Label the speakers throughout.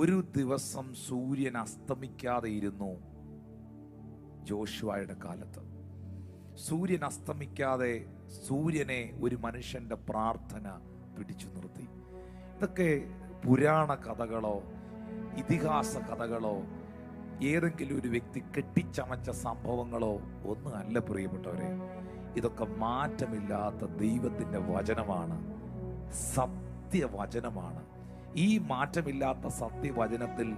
Speaker 1: ഒരു ദിവസം സൂര്യൻ അസ്തമിക്കാതെ ഇരുന്നു. ജോഷുവയുടെ കാലത്ത് സൂര്യൻ അസ്തമിക്കാതെ സൂര്യനെ ഒരു മനുഷ്യന്റെ പ്രാർത്ഥന പിടിച്ചു നിർത്തി. ഇതൊക്കെ പുരാണ കഥകളോ ഇതിഹാസ കഥകളോ ഏതെങ്കിലും ഒരു വ്യക്തി കെട്ടിച്ചമച്ച സംഭവങ്ങളോ ഒന്നും അല്ല പ്രിയപ്പെട്ടവരെ. ഇതൊക്കെ മാറ്റമില്ലാത്ത ദൈവത്തിന്റെ വചനമാണ്, സത്യവചനമാണ്. ഈ മാറ്റമില്ലാത്ത സത്യവചനത്തിൽ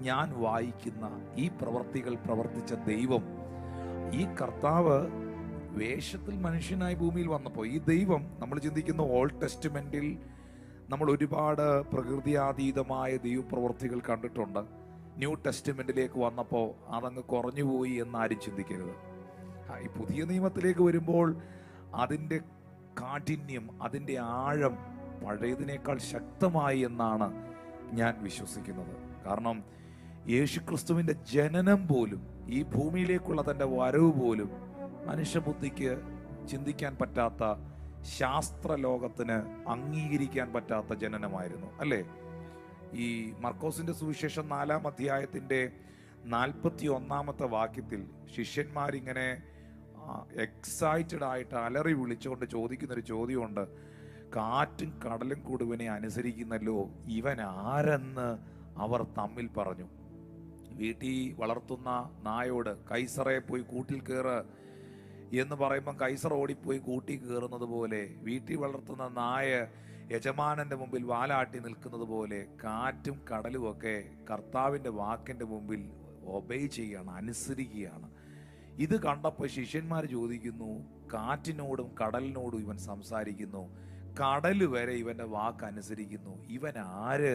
Speaker 1: ഞാൻ വായിക്കുന്ന ഈ പ്രവർത്തികൾ പ്രവർത്തിച്ച ദൈവം, ഈ കർത്താവ് വേഷത്തിൽ മനുഷ്യനായി ഭൂമിയിൽ വന്നപ്പോൾ ഈ ദൈവം, നമ്മൾ ചിന്തിക്കുന്ന ഓൾഡ് ടെസ്റ്റ്മെന്റിൽ നമ്മൾ ഒരുപാട് പ്രകൃതിയാതീതമായ ദൈവപ്രവർത്തികൾ കണ്ടിട്ടുണ്ട്. ന്യൂ ടെസ്റ്റ്മെന്റിലേക്ക് വന്നപ്പോൾ അതങ്ങ് കുറഞ്ഞുപോയി എന്നാരും ചിന്തിക്കരുത്. ഈ പുതിയ നിയമത്തിലേക്ക് വരുമ്പോൾ അതിൻ്റെ കാഠിന്യം, അതിൻ്റെ ആഴം പഴയതിനേക്കാൾ ശക്തമായി എന്നാണ് ഞാൻ വിശ്വസിക്കുന്നത്. കാരണം യേശുക്രിസ്തുവിൻ്റെ ജനനം പോലും, ഈ ഭൂമിയിലേക്കുള്ള തൻ്റെ വരവ് പോലും മനുഷ്യബുദ്ധിക്ക് ചിന്തിക്കാൻ പറ്റാത്ത, ശാസ്ത്രലോകത്തിന് അംഗീകരിക്കാൻ പറ്റാത്ത ജനനമായിരുന്നു, അല്ലേ? ഈ മർക്കോസിന്റെ സുവിശേഷം 4-ാം അധ്യായത്തിന്റെ 41-ാമത്തെ വാക്യത്തിൽ ശിഷ്യന്മാരിങ്ങനെ എക്സൈറ്റഡ് ആയിട്ട് അലറി വിളിച്ചുകൊണ്ട് ചോദിക്കുന്നൊരു ചോദ്യമുണ്ട്. കാറ്റും കടലും കൂടി ഇവനെ അനുസരിക്കുന്നല്ലോ, ഇവൻ ആരെന്ന് അവർ തമ്മിൽ പറഞ്ഞു. വീട്ടിൽ വളർത്തുന്ന നായോട് കൈസറെ പോയി കൂട്ടിൽ കയറ് എന്ന് പറയുമ്പം കൈസർ ഓടിപ്പോയി കൂട്ടി കയറുന്നത് പോലെ, വീട്ടിൽ വളർത്തുന്ന നായ യജമാനന്റെ മുമ്പിൽ വാലാട്ടി നിൽക്കുന്നത് പോലെ കാറ്റും കടലും ഒക്കെ കർത്താവിൻ്റെ വാക്കിൻ്റെ മുമ്പിൽ ഒബേ ചെയ്യാണ്, അനുസരിക്കുകയാണ്. ഇത് കണ്ടപ്പോൾ ശിഷ്യന്മാർ ചോദിക്കുന്നു, കാറ്റിനോടും കടലിനോടും ഇവൻ സംസാരിക്കുന്നു, കടൽ വരെ ഇവൻ്റെ വാക്ക് അനുസരിക്കുന്നു, ഇവൻ ആര്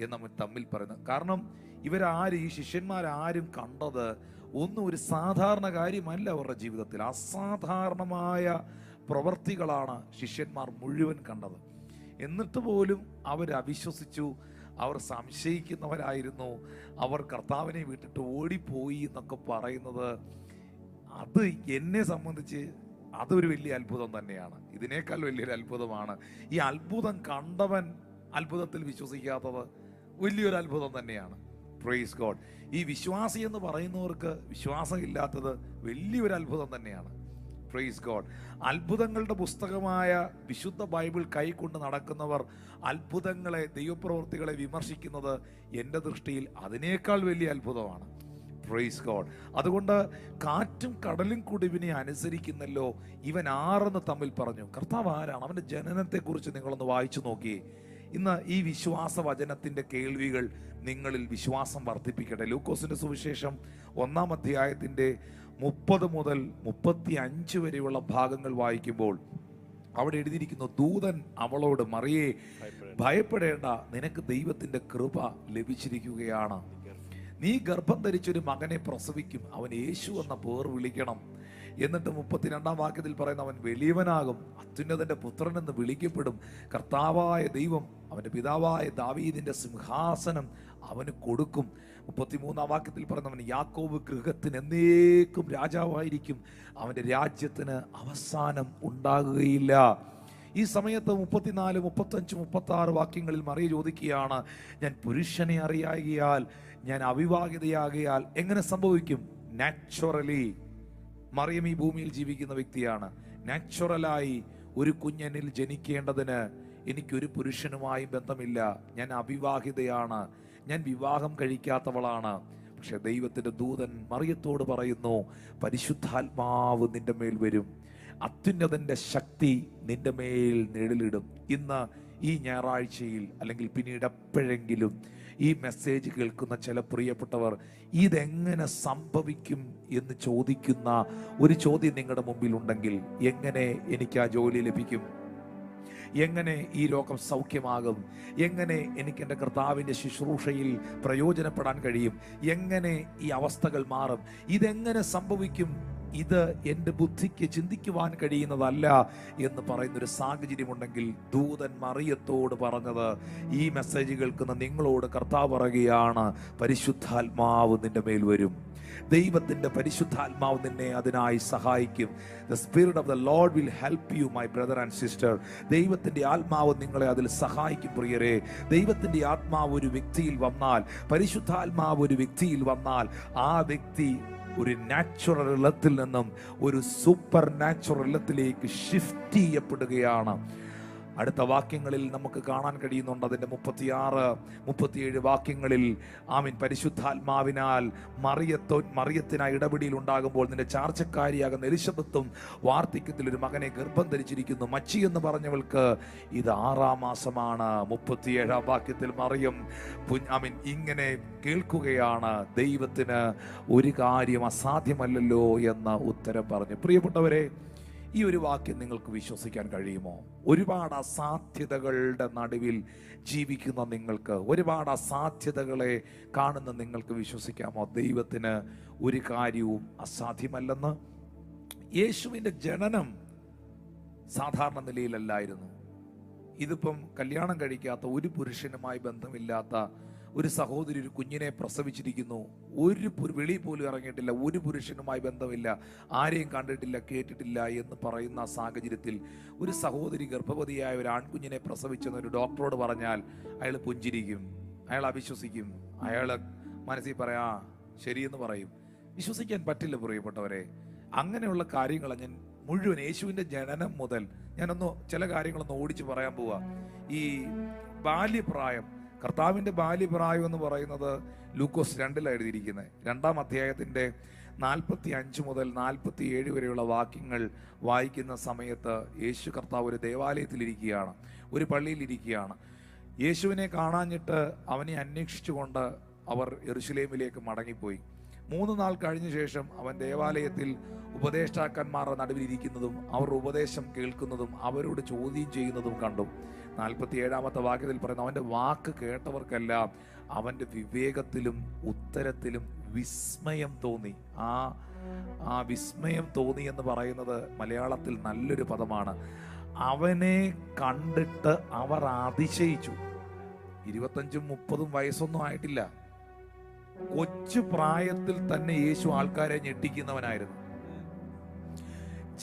Speaker 1: എന്ന് നമ്മൾ തമ്മിൽ പറയുന്നു. കാരണം ഇവരാരും, ഈ ശിഷ്യന്മാരാരും കണ്ടത് ഒന്നും ഒരു സാധാരണ കാര്യമല്ല. അവരുടെ ജീവിതത്തിൽ അസാധാരണമായ പ്രവർത്തികളാണ് ശിഷ്യന്മാർ മുഴുവൻ കണ്ടത്. എന്നിട്ട് പോലും അവർ അവിശ്വസിച്ചു, അവർ സംശയിക്കുന്നവരായിരുന്നു, അവർ കർത്താവിനെ വിട്ടിട്ട് ഓടിപ്പോയി എന്നൊക്കെ പറയുന്നത്, അത് എന്നെ സംബന്ധിച്ച് അതൊരു വലിയ അത്ഭുതം തന്നെയാണ്. ഇതിനേക്കാൾ വലിയൊരു അത്ഭുതമാണ് ഈ അത്ഭുതം കണ്ടവൻ അത്ഭുതത്തിൽ വിശ്വസിക്കാത്തത്. വലിയൊരു അത്ഭുതം തന്നെയാണ്. Praise God. ഈ വിശ്വാസി എന്ന് പറയുന്നവർക്ക് വിശ്വാസം ഇല്ലാത്തത് വലിയൊരു അത്ഭുതം തന്നെയാണ്. Praise God. അത്ഭുതങ്ങളുടെ പുസ്തകമായ വിശുദ്ധ ബൈബിൾ കൈക്കൊണ്ട് നടക്കുന്നവർ അത്ഭുതങ്ങളെ, ദൈവപ്രവൃത്തികളെ വിമർശിക്കുന്നത് എൻ്റെ ദൃഷ്ടിയിൽ അതിനേക്കാൾ വലിയ അത്ഭുതമാണ്. Praise God. അതുകൊണ്ട് കാറ്റും കടലും കൂടി ഇവനെ അനുസരിക്കുന്നല്ലോ, ഇവൻ ആരെന്ന് തമ്മിൽ പറഞ്ഞു. കർത്താവ് ആരാണ്? അവൻ്റെ ജനനത്തെക്കുറിച്ച് നിങ്ങളൊന്ന് വായിച്ചു നോക്കിയേ. ഇന്ന് ഈ വിശ്വാസ വചനത്തിൻ്റെ കേൾവികൾ നിങ്ങളിൽ വിശ്വാസം വർദ്ധിപ്പിക്കട്ടെ. ലൂക്കോസിന്റെ സുവിശേഷം 1-ാം അധ്യായത്തിന്റെ 30 മുതൽ 35 വരെയുള്ള ഭാഗങ്ങൾ വായിക്കുമ്പോൾ അവിടെ എഴുതിയിരിക്കുന്നു, ദൂതൻ അവളോട്, മറിയേ ഭയപ്പെടേണ്ട, നിനക്ക് ദൈവത്തിന്റെ കൃപ ലഭിച്ചിരിക്കുകയാണ്. നീ ഗർഭം ധരിച്ചൊരു മകനെ പ്രസവിക്കും, അവൻ യേശു എന്ന പേർ വിളിക്കണം. എന്നിട്ട് 32-ാം വാക്യത്തിൽ പറയുന്ന, അവൻ വലിയവനാകും, അത്യുന്നതന്റെ പുത്രൻ എന്ന് വിളിക്കപ്പെടും. കർത്താവായ ദൈവം അവന്റെ പിതാവായ ദാവീദിന്റെ സിംഹാസനം അവന് കൊടുക്കും. 33-ാം വാക്യത്തിൽ പറയുന്നവൻ യാക്കോബ് ഗൃഹത്തിന് എന്നേക്കും രാജാവായിരിക്കും, അവന്റെ രാജ്യത്തിന് അവസാനം ഉണ്ടാകുകയില്ല. ഈ സമയത്ത് 34, 35, 36 വാക്യങ്ങളിൽ മറിയ ചോദിക്കുകയാണ്, ഞാൻ പുരുഷനെ അറിയാകിയാൽ, ഞാൻ അവിവാഹിതയാകിയാൽ എങ്ങനെ സംഭവിക്കും? നാച്ചുറലി, മറിയം ഈ ഭൂമിയിൽ ജീവിക്കുന്ന വ്യക്തിയാണ്. നാച്ചുറലായി ഒരു കുഞ്ഞനിൽ ജനിക്കേണ്ടതിന് എനിക്കൊരു പുരുഷനുമായി ബന്ധമില്ല, ഞാൻ അവിവാഹിതയാണ്, ഞാൻ വിവാഹം കഴിക്കാത്തവളാണ്. പക്ഷെ ദൈവത്തിന്റെ ദൂതൻ മറിയത്തോട് പറയുന്നു, പരിശുദ്ധാത്മാവ് നിന്റെ മേൽ വരും, അത്യുന്നതന്റെ ശക്തി നിന്റെ മേൽ നിഴലിടും. ഇന്ന് ഈ ഞായറാഴ്ചയിൽ അല്ലെങ്കിൽ പിന്നീട് എപ്പോഴെങ്കിലും ഈ മെസ്സേജ് കേൾക്കുന്ന ചില പ്രിയപ്പെട്ടവർ ഇതെങ്ങനെ സംഭവിക്കും എന്ന് ചോദിക്കുന്ന ഒരു ചോദ്യം നിങ്ങളുടെ മുമ്പിൽ ഉണ്ടെങ്കിൽ, എങ്ങനെ എനിക്ക് ആ ജോലി ലഭിക്കും? എങ്ങനെ ഈ രോഗം സൗഖ്യമാകും? എങ്ങനെ എനിക്ക് എൻ്റെ കർത്താവിൻ്റെ ശുശ്രൂഷയിൽ പ്രയോജനപ്പെടാൻ കഴിയും? എങ്ങനെ ഈ അവസ്ഥകൾ മാറും? ഇതെങ്ങനെ സംഭവിക്കും? ഇത് എൻ്റെ ബുദ്ധിക്ക് ചിന്തിക്കുവാൻ കഴിയുന്നതല്ല എന്ന് പറയുന്നൊരു സാഹചര്യമുണ്ടെങ്കിൽ ദൂതൻ മറിയത്തോട് പറഞ്ഞത്, ഈ മെസ്സേജ് കേൾക്കുന്ന നിങ്ങളോട് കർത്താവ് പറയുകയാണ്, പരിശുദ്ധാത്മാവ് നിന്റെ മേൽ വരും. ദൈവത്തിൻ്റെ പരിശുദ്ധാത്മാവ് നിന്നെ അതിനായി സഹായിക്കും. The spirit of the Lord will help you, my brother and sister. ദൈവത്തിൻ്റെ ആത്മാവ് നിങ്ങളെ അതിൽ സഹായിക്കും പ്രിയരെ. ദൈവത്തിൻ്റെ ആത്മാവ് ഒരു വ്യക്തിയിൽ വന്നാൽ, പരിശുദ്ധാത്മാവ് ഒരു വ്യക്തിയിൽ വന്നാൽ, ആ വ്യക്തി ഒരു നാച്ചുറൽ ഇലത്തിൽ നിന്നും ഒരു സൂപ്പർ നാച്ചുറൽ ഇലത്തിലേക്ക് ഷിഫ്റ്റ് ചെയ്യപ്പെടുകയാണ്. അടുത്ത വാക്യങ്ങളിൽ നമുക്ക് കാണാൻ കഴിയുന്നുണ്ട്. അതിൻ്റെ 36-37 വാക്യങ്ങളിൽ ആമീൻ, പരിശുദ്ധാത്മാവിനാൽ മറിയത്തിനായി ഇടപെടിയിൽ ഉണ്ടാകുമ്പോൾ നിന്റെ ചാർച്ചക്കാരിയാകുന്ന എലിശബത്തും വാർദ്ധക്യത്തിൽ ഒരു മകനെ ഗർഭം ധരിച്ചിരിക്കുന്നു. മച്ചി എന്ന് പറഞ്ഞവൾക്ക് ഇത് 6-ാം മാസമാണ്. 37-ാം വാക്യത്തിൽ മറിയം ആമീൻ ഇങ്ങനെ കേൾക്കുകയാണ്, ദൈവത്തിന് ഒരു കാര്യം അസാധ്യമല്ലല്ലോ എന്ന ഉത്തരം പറഞ്ഞു. പ്രിയപ്പെട്ടവരെ, ഈ ഒരു വാക്യം നിങ്ങൾക്ക് വിശ്വസിക്കാൻ കഴിയുമോ? ഒരുപാട് അസാധ്യതകളുടെ നടുവിൽ ജീവിക്കുന്ന നിങ്ങൾക്ക്, ഒരുപാട് അസാധ്യതകളെ കാണുന്ന നിങ്ങൾക്ക് വിശ്വസിക്കാമോ ദൈവത്തിന് ഒരു കാര്യവും അസാധ്യമല്ലെന്ന്? യേശുവിൻ്റെ ജനനം സാധാരണ നിലയിലല്ലായിരുന്നു. ഇതിപ്പം കല്യാണം കഴിക്കാത്ത ഒരു പുരുഷനുമായി ബന്ധമില്ലാത്ത ഒരു സഹോദരി ഒരു കുഞ്ഞിനെ പ്രസവിച്ചിരിക്കുന്നു. ഒരു വെളി പോലും ഇറങ്ങിയിട്ടില്ല, ഒരു പുരുഷനുമായി ബന്ധമില്ല, ആരെയും കണ്ടിട്ടില്ല, കേട്ടിട്ടില്ല എന്ന് പറയുന്ന സാഹചര്യത്തിൽ ഒരു സഹോദരി ഗർഭവതിയായ ഒരു ആൺകുഞ്ഞിനെ പ്രസവിച്ചെന്ന് ഒരു ഡോക്ടറോട് പറഞ്ഞാൽ അയാൾ പുഞ്ചിരിക്കും, അയാൾ അവിശ്വസിക്കും, അയാൾ മനസ്സിൽ പറയാ ശരിയെന്ന് പറയും. വിശ്വസിക്കാൻ പറ്റില്ല പ്രിയപ്പെട്ടവരെ. അങ്ങനെയുള്ള കാര്യങ്ങൾ ഞാൻ മുഴുവൻ യേശുവിൻ്റെ ജനനം മുതൽ ചില കാര്യങ്ങളൊന്ന് ഓടിച്ച് പറയാൻ പോവാ. ഈ ബാല്യപ്രായം, കർത്താവിൻ്റെ ബാല്യപ്രായം എന്ന് പറയുന്നത് ലൂക്കോസ് 2 എഴുതിയിരിക്കുന്നത്. 2-ാം അധ്യായത്തിൻ്റെ 45 മുതൽ 47 വരെയുള്ള വാക്യങ്ങൾ വായിക്കുന്ന സമയത്ത് യേശു കർത്താവ് ഒരു ദേവാലയത്തിലിരിക്കുകയാണ്, ഒരു പള്ളിയിലിരിക്കുകയാണ്. യേശുവിനെ കാണാഞ്ഞിട്ട് അവനെ അന്വേഷിച്ചുകൊണ്ട് അവർ യെരുശലേമിലേക്ക് മടങ്ങിപ്പോയി. 3 നാൾ കഴിഞ്ഞ ശേഷം അവൻ ദേവാലയത്തിൽ ഉപദേഷ്ടാക്കന്മാരുടെ നടുവിലിരിക്കുന്നതും അവർ ഉപദേശം കേൾക്കുന്നതും അവരോട് ചോദ്യം ചെയ്യുന്നതും കണ്ടു. 47-ാമത്തെ വാക്യത്തിൽ പറയുന്നു, അവൻ്റെ വാക്ക് കേട്ടവർക്കെല്ലാം അവൻ്റെ വിവേകത്തിലും ഉത്തരത്തിലും വിസ്മയം തോന്നി. ആ വിസ്മയം തോന്നി എന്ന് പറയുന്നത് മലയാളത്തിൽ നല്ലൊരു പദമാണ്. അവനെ കണ്ടിട്ട് അവർ അതിശയിച്ചു. 25-30 വയസ്സൊന്നും ആയിട്ടില്ല. കൊച്ചു പ്രായത്തിൽ തന്നെ യേശു ആൾക്കാരെ ഞെട്ടിക്കുന്നവനായിരുന്നു.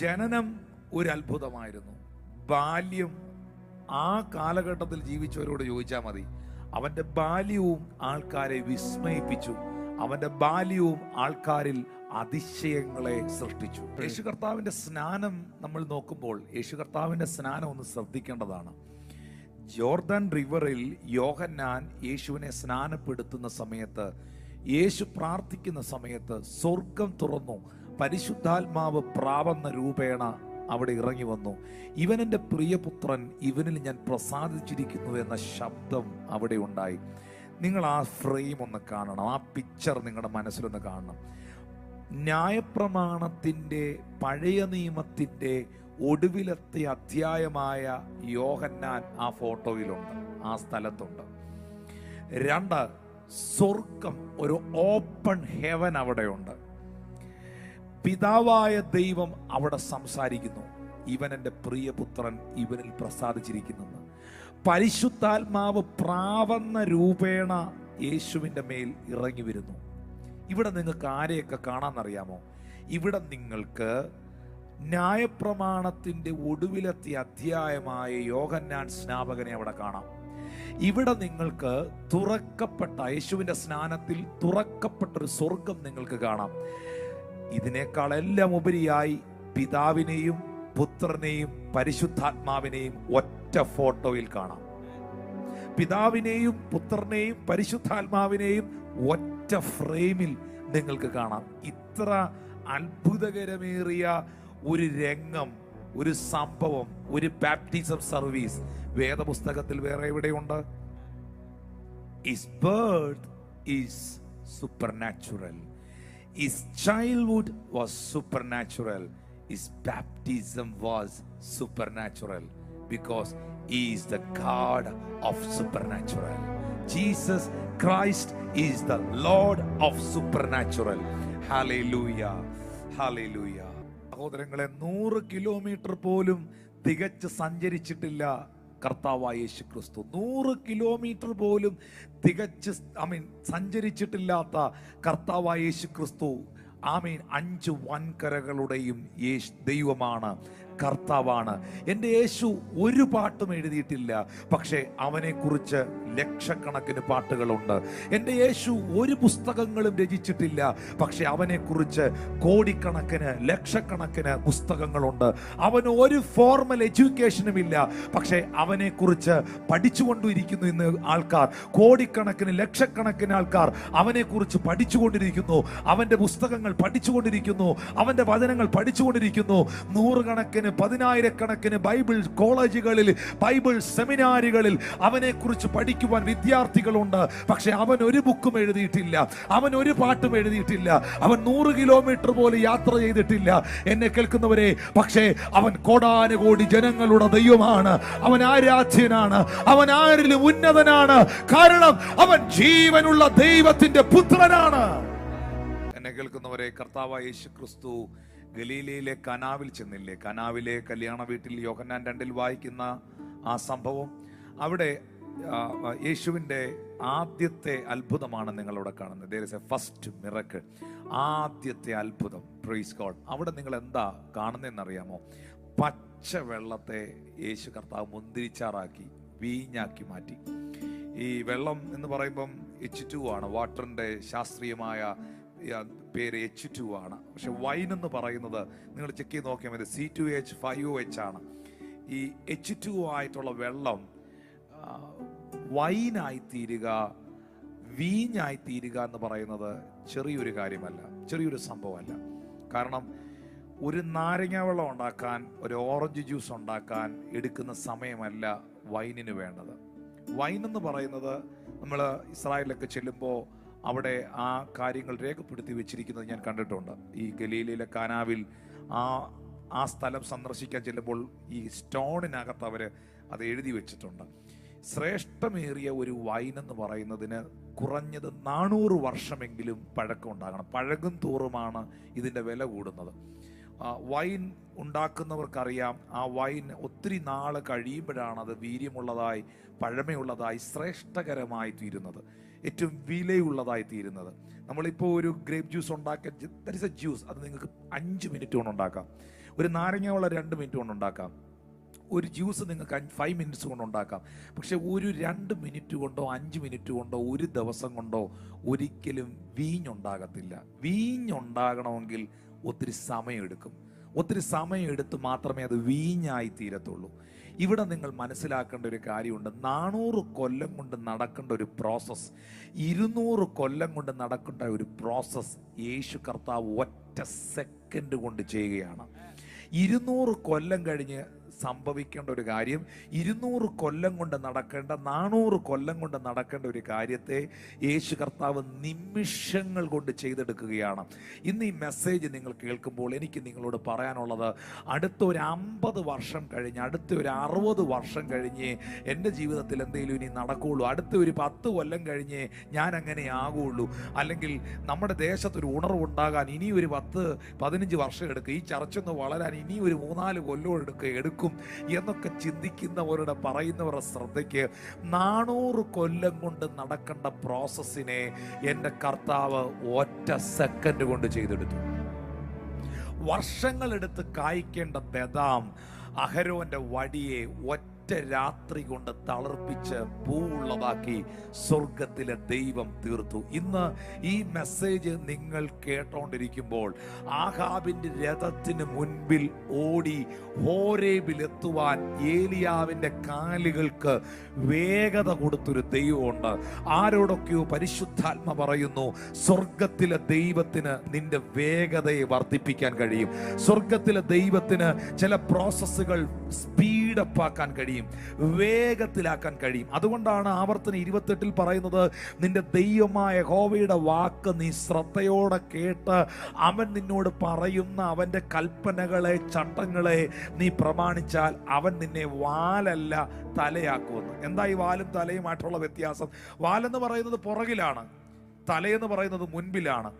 Speaker 1: ജനനം ഒരു അത്ഭുതമായിരുന്നു. ബാല്യം ആ കാലഘട്ടത്തിൽ ജീവിച്ചവരോട് ചോദിച്ചാൽ മതി. അവന്റെ ബാല്യവും ആൾക്കാരെ വിസ്മയിപ്പിച്ചു. അവന്റെ ബാല്യവും ആൾക്കാരിൽ അതിശയങ്ങളെ സൃഷ്ടിച്ചു. യേശു കർത്താവിന്റെ സ്നാനം നമ്മൾ നോക്കുമ്പോൾ യേശു കർത്താവിന്റെ സ്നാനം ഒന്ന് ശ്രദ്ധിക്കേണ്ടതാണ്. ജോർദാൻ റിവറിൽ യോഹന്നാൻ യേശുവിനെ സ്നാനപ്പെടുത്തുന്ന സമയത്ത്, യേശു പ്രാർത്ഥിക്കുന്ന സമയത്ത് സ്വർഗം തുറന്നു. പരിശുദ്ധാത്മാവ് പ്രാവന്ന രൂപേണ അവിടെ ഇറങ്ങി വന്നു. ഇവൻ എൻ്റെ പ്രിയപുത്രൻ, ഇവനിൽ ഞാൻ പ്രസാദിച്ചിരിക്കുന്നു എന്ന ശബ്ദം അവിടെ ഉണ്ടായി. നിങ്ങൾ ആ ഫ്രെയിം ഒന്ന് കാണണം, ആ പിക്ചർ നിങ്ങളുടെ മനസ്സിലൊന്ന് കാണണം. ന്യായപ്രമാണത്തിൻ്റെ പഴയ നിയമത്തിൻ്റെ ഒടുവിലത്തെ അധ്യായമായ യോഹന്നാൻ ആ ഫോട്ടോയിലുണ്ട്, ആ സ്ഥലത്തുണ്ട്. 2, സ്വർഗം, ഒരു ഓപ്പൺ ഹെവൻ അവിടെയുണ്ട്. പിതാവായ ദൈവം അവിടെ സംസാരിക്കുന്നു, ഇവൻ എൻ്റെ പ്രിയപുത്രൻ, ഇവനിൽ പ്രസാദിച്ചിരിക്കുന്നു. പരിശുദ്ധാത്മാവ് പ്രാവന്ന രൂപേണ യേശുവിൻ്റെ മേൽ ഇറങ്ങി വരുന്നു. ഇവിടെ നിങ്ങൾക്ക് ആരെയൊക്കെ കാണാമെന്നറിയാമോ? ഇവിടെ നിങ്ങൾക്ക് ന്യായപ്രമാണത്തിൻ്റെ ഒടുവിലത്തെ അധ്യായമായ യോഹന്നാൻ സ്നാപകനെ അവിടെ കാണാം. ഇവിടെ നിങ്ങൾക്ക് തുറക്കപ്പെട്ട യേശുവിൻ്റെ സ്നാനത്തിൽ തുറക്കപ്പെട്ടൊരു സ്വർഗം നിങ്ങൾക്ക് കാണാം. ഇതിനേക്കാളെല്ലാം ഉപരിയായി പിതാവിനെയും പുത്രനെയും പരിശുദ്ധാത്മാവിനെയും ഒറ്റ ഫോട്ടോയിൽ കാണാം. പിതാവിനെയും പുത്രനെയും പരിശുദ്ധാത്മാവിനെയും ഒറ്റ ഫ്രെയിമിൽ നിങ്ങൾക്ക് കാണാം. ഇത്ര അത്ഭുതകരമേറിയ ഒരു രംഗം, ഒരു സംഭവം, ഒരു ബാപ്റ്റിസം സർവീസ് വേദപുസ്തകത്തിൽ വേറെ എവിടെയുണ്ട്? His birth is supernatural. His childhood was supernatural. His baptism was supernatural because he is the God of supernatural. Jesus Christ is the Lord of supernatural. Hallelujah. Hallelujah. സഹോദരങ്ങളെ, 100 കിലോമീറ്റർ പോലും തികച്ച് സഞ്ചരിച്ചിട്ടില്ല കർത്താവായ യേശു ക്രിസ്തു. 100 kilometre പോലും തികച്ച് സഞ്ചരിച്ചിട്ടില്ലാത്ത കർത്താവായ യേശു ക്രിസ്തു 5 വൻകരകളുടെയും ദൈവമാണ്, കർത്താവാണ്. എൻ്റെ യേശു ഒരു പാട്ടും എഴുതിയിട്ടില്ല, പക്ഷേ അവനെക്കുറിച്ച് ലക്ഷക്കണക്കിന് പാട്ടുകളുണ്ട്. എൻ്റെ യേശു ഒരു പുസ്തകങ്ങളും രചിച്ചിട്ടില്ല, പക്ഷെ അവനെക്കുറിച്ച് കോടിക്കണക്കിന് ലക്ഷക്കണക്കിന് പുസ്തകങ്ങളുണ്ട്. അവന് ഒരു ഫോർമൽ എഡ്യൂക്കേഷനും ഇല്ല, പക്ഷെ അവനെക്കുറിച്ച് പഠിച്ചുകൊണ്ടിരിക്കുന്നു ഇന്ന് ആൾക്കാർ. കോടിക്കണക്കിന് ലക്ഷക്കണക്കിന് ആൾക്കാർ അവനെക്കുറിച്ച് പഠിച്ചുകൊണ്ടിരിക്കുന്നു, അവൻ്റെ പുസ്തകങ്ങൾ പഠിച്ചുകൊണ്ടിരിക്കുന്നു, അവൻ്റെ വചനങ്ങൾ പഠിച്ചുകൊണ്ടിരിക്കുന്നു. 100 കണക്കിന് 10,000 ബൈബിൾ കോളേജുകളിൽ, ബൈബിൾ സെമിനാറുകളിൽ അവനെക്കുറിച്ച് പഠിക്കുവാൻ വിദ്യാർത്ഥികളുണ്ട്. പക്ഷെ അവൻ ഒരു ബുക്കും എഴുതിയിട്ടില്ല, അവൻ ഒരു പാട്ടും എഴുതിയിട്ടില്ല, അവൻ 100 കിലോമീറ്റർ പോലും യാത്ര ചെയ്തിട്ടില്ല എന്നെ കേൾക്കുന്നവരെ. പക്ഷേ അവൻ കോടാനുകോടി ജനങ്ങളുടെ ദൈവമാണ്, അവൻ ആരാധ്യനാണ്, അവൻ ആരിലും ഉന്നതനാണ്. കാരണം അവൻ ജീവനുള്ള ദൈവത്തിന്റെ പുത്രനാണ്. എന്നെ കേൾക്കുന്നവരെ, കർത്താവായ യേശു ക്രിസ്തു ഗലീലയിലെ കനാവിൽ ചെന്നില്ലേ? കനാവിലെ കല്യാണ വീട്ടിൽ യോഹന്നാൻ 2 വായിക്കുന്ന ആ സംഭവം, അവിടെ യേശുവിൻ്റെ ആദ്യത്തെ അത്ഭുതമാണ് നിങ്ങളവിടെ കാണുന്നത്. there is a first miracle, ആദ്യത്തെ അത്ഭുതം. Praise God. അവിടെ നിങ്ങൾ എന്താ കാണുന്നതെന്നറിയാമോ? പച്ച വെള്ളത്തെ യേശു കർത്താവ് മുന്തിരിച്ചാറാക്കി വീഞ്ഞാക്കി മാറ്റി. ഈ വെള്ളം എന്ന് പറയുമ്പം H2 ആണ്, വാട്ടറിൻ്റെ ശാസ്ത്രീയമായ പേര് H2 ആണ്. പക്ഷെ വൈൻ എന്ന് പറയുന്നത് നിങ്ങൾ ചെക്ക് ചെയ്ത് നോക്കിയാൽ മതി, C2H5OH ആണ്. ഈ H2 ആയിട്ടുള്ള വെള്ളം വൈനായി തീരുക, വീഞ്ഞായി തീരുക എന്ന് പറയുന്നത് ചെറിയൊരു കാര്യമല്ല, ചെറിയൊരു സംഭവമല്ല. കാരണം ഒരു നാരങ്ങ വെള്ളം ഉണ്ടാക്കാൻ, ഒരു ഓറഞ്ച് ജ്യൂസ് ഉണ്ടാക്കാൻ എടുക്കുന്ന സമയമല്ല വൈനിന് വേണ്ടത്. വൈൻ എന്ന് പറയുന്നത്, നമ്മൾ ഇസ്രായേലിലൊക്കെ ചെല്ലുമ്പോൾ അവിടെ ആ കാര്യങ്ങൾ രേഖപ്പെടുത്തി വെച്ചിരിക്കുന്നത് ഞാൻ കണ്ടിട്ടുണ്ട്. ഈ ഗലീലയിലെ കാനാവിൽ ആ സ്ഥലം സന്ദർശിക്കാൻ ചെല്ലുമ്പോൾ ഈ സ്റ്റോണിനകത്ത് അവർ അത് എഴുതി വെച്ചിട്ടുണ്ട്. ശ്രേഷ്ഠമേറിയ ഒരു വൈൻ എന്ന് പറയുന്നതിന് കുറഞ്ഞത് 400 വർഷമെങ്കിലും പഴക്കം ഉണ്ടാകണം. പഴകും തോറുമാണ് ഇതിൻ്റെ വില കൂടുന്നത്. വൈൻ ഉണ്ടാക്കുന്നവർക്കറിയാം, ആ വൈൻ ഒത്തിരി നാൾ കഴിയുമ്പോഴാണ് അത് വീര്യമുള്ളതായി, പഴമയുള്ളതായി, ശ്രേഷ്ഠകരമായി തീരുന്നത്, ഏറ്റവും വിലയുള്ളതായി തീരുന്നത്. നമ്മളിപ്പോൾ ഒരു ഗ്രേപ്പ് ജ്യൂസ് ഉണ്ടാക്കാൻ, ദാറ്റ് ഈസ് എ ജ്യൂസ്, അത് നിങ്ങൾക്ക് 5 മിനിറ്റ് കൊണ്ട് ഉണ്ടാക്കാം. ഒരു നാരങ്ങ വെള്ളം 2 മിനിറ്റ് കൊണ്ട് ഉണ്ടാക്കാം. ഒരു ജ്യൂസ് നിങ്ങൾക്ക് 5 മിനിറ്റ്സ് കൊണ്ട് ഉണ്ടാക്കാം. പക്ഷെ ഒരു 2 മിനിറ്റ് കൊണ്ടോ 5 മിനിറ്റ് കൊണ്ടോ ഒരു ദിവസം കൊണ്ടോ ഒരിക്കലും വീഞ്ഞുണ്ടാകത്തില്ല. വീഞ്ഞുണ്ടാകണമെങ്കിൽ ഒത്തിരി സമയമെടുക്കും. ഒത്തിരി സമയമെടുത്ത് മാത്രമേ അത് വീഞ്ഞായി തീരത്തുള്ളൂ. ഇവിടെ നിങ്ങൾ മനസ്സിലാക്കേണ്ട ഒരു കാര്യമുണ്ട്. 400 കൊല്ലം കൊണ്ട് നടക്കേണ്ട ഒരു പ്രോസസ്സ്, 200 കൊല്ലം കൊണ്ട് നടക്കേണ്ട ഒരു പ്രോസസ്സ് യേശു കർത്താവ് ഒറ്റ സെക്കൻഡ് കൊണ്ട് ചെയ്യുകയാണ്. 200 കൊല്ലം കഴിഞ്ഞ് സംഭവിക്കേണ്ട ഒരു കാര്യം, 200 കൊല്ലം കൊണ്ട് നടക്കേണ്ട, 400 കൊല്ലം കൊണ്ട് നടക്കേണ്ട ഒരു കാര്യത്തെ യേശു കർത്താവ് നിമിഷങ്ങൾ കൊണ്ട് ചെയ്തെടുക്കുകയാണ്. ഇന്ന് ഈ മെസ്സേജ് നിങ്ങൾ കേൾക്കുമ്പോൾ എനിക്ക് നിങ്ങളോട് പറയാനുള്ളത്, അടുത്ത ഒരു 50 വർഷം കഴിഞ്ഞ്, അടുത്ത ഒരു 60 വർഷം കഴിഞ്ഞ് എൻ്റെ ജീവിതത്തിൽ എന്തെങ്കിലും ഇനി നടക്കുകയുള്ളൂ, അടുത്ത ഒരു 10 കൊല്ലം കഴിഞ്ഞ് ഞാൻ അങ്ങനെ ആകുള്ളൂ, അല്ലെങ്കിൽ നമ്മുടെ ദേശത്തൊരു ഉണർവുണ്ടാകാൻ ഇനി ഒരു 10-15 വർഷം എടുക്കും, ഈ ചർച്ചൊന്ന് വളരാൻ ഇനി ഒരു 3-4 കൊല്ലം എടുക്കും എന്നൊക്കെ ചിന്തിക്കുന്നവരുടെ, പറയുന്നവരുടെ ശ്രദ്ധയ്ക്ക് 400 കൊല്ലം കൊണ്ട് നടക്കേണ്ട പ്രോസസ്സിനെ എൻ്റെ കർത്താവ് ഒറ്റ സെക്കൻഡ് കൊണ്ട് ചെയ്തെടുത്തു. വർഷങ്ങളെടുത്ത് കായ്ക്കേണ്ട ബദാം അഹരോന്റെ വടിയെ ഒറ്റ രാത്രി കൊണ്ട് തളർപ്പിച്ച് പൂവുള്ളതാക്കി സ്വർഗത്തിലെ ദൈവം തീർത്തു. ഇന്ന് ഈ മെസ്സേജ് നിങ്ങൾ കേട്ടോണ്ടിരിക്കുമ്പോൾ ആഹാബിന്റെ രഥത്തിന് മുൻപിൽ ഓടി ഹോരേബിലെത്തുവാൻ ഏലിയാവിന്റെ കാലുകൾക്ക് വേഗത കൊടുത്തൊരു ദൈവമുണ്ട്. ആരോടൊക്കെയോ പരിശുദ്ധാത്മ പറയുന്നു, സ്വർഗത്തിലെ ദൈവത്തിന് നിന്റെ വേഗതയെ വർദ്ധിപ്പിക്കാൻ കഴിയും. സ്വർഗത്തിലെ ദൈവത്തിന് ചില പ്രോസസ്സുകൾ സ്പീഡപ്പ് ആക്കാൻ കഴിയും, വേഗത്തിലാക്കാൻ കഴിയും. അതുകൊണ്ടാണ് ആവർത്തനം 28 പറയുന്നത്, നിന്റെ ദൈവമായ യഹോവയുടെ വാക്ക് നീ ശ്രദ്ധയോടെ കേട്ട് അവൻ നിന്നോട് പറയുന്ന അവന്റെ കൽപ്പനകളെ, ചട്ടങ്ങളെ നീ പ്രമാണിച്ചാൽ അവൻ നിന്നെ വാലല്ല തലയാക്കുമെന്ന്. എന്താ ഈ വാലും തലയുമായിട്ടുള്ള വ്യത്യാസം? വാലെന്ന് പറയുന്നത് പുറകിലാണ്, തലയെന്ന് പറയുന്നത് മുൻപിലാണ്.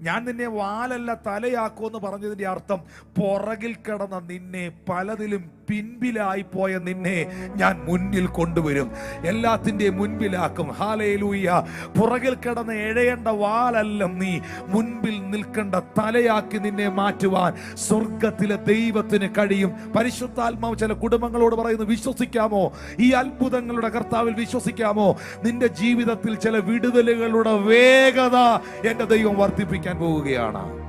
Speaker 1: ഞാൻ നിന്നെ വാലല്ല തലയാക്കുമെന്ന് പറഞ്ഞതിന്റെ അർത്ഥം പുറകിൽ കിടന്ന നിന്നെ, പലതിലും പിൻപിലായി പോയ നിന്നെ ഞാൻ മുന്നിൽ കൊണ്ടുവരും, എല്ലാത്തിൻ്റെയും മുൻപിലാക്കും. ഹല്ലേലൂയ. പുറകിൽ കിടന്ന് എഴയേണ്ട വാലല്ല നീ, മുൻപിൽ നിൽക്കേണ്ട തലയാക്കി നിന്നെ മാറ്റുവാൻ സ്വർഗത്തിലെ ദൈവത്തിന് കഴിയും. പരിശുദ്ധാത്മാവ് ചില കുടുംബങ്ങളോട് പറയുന്നു, വിശ്വസിക്കാമോ? ഈ അത്ഭുതങ്ങളുടെ കർത്താവിൽ വിശ്വസിക്കാമോ? നിന്റെ ജീവിതത്തിൽ ചില വിടുതലുകളുടെ വേഗത എന്റെ ദൈവം വർദ്ധിപ്പിക്കാൻ പോവുകയാണ്.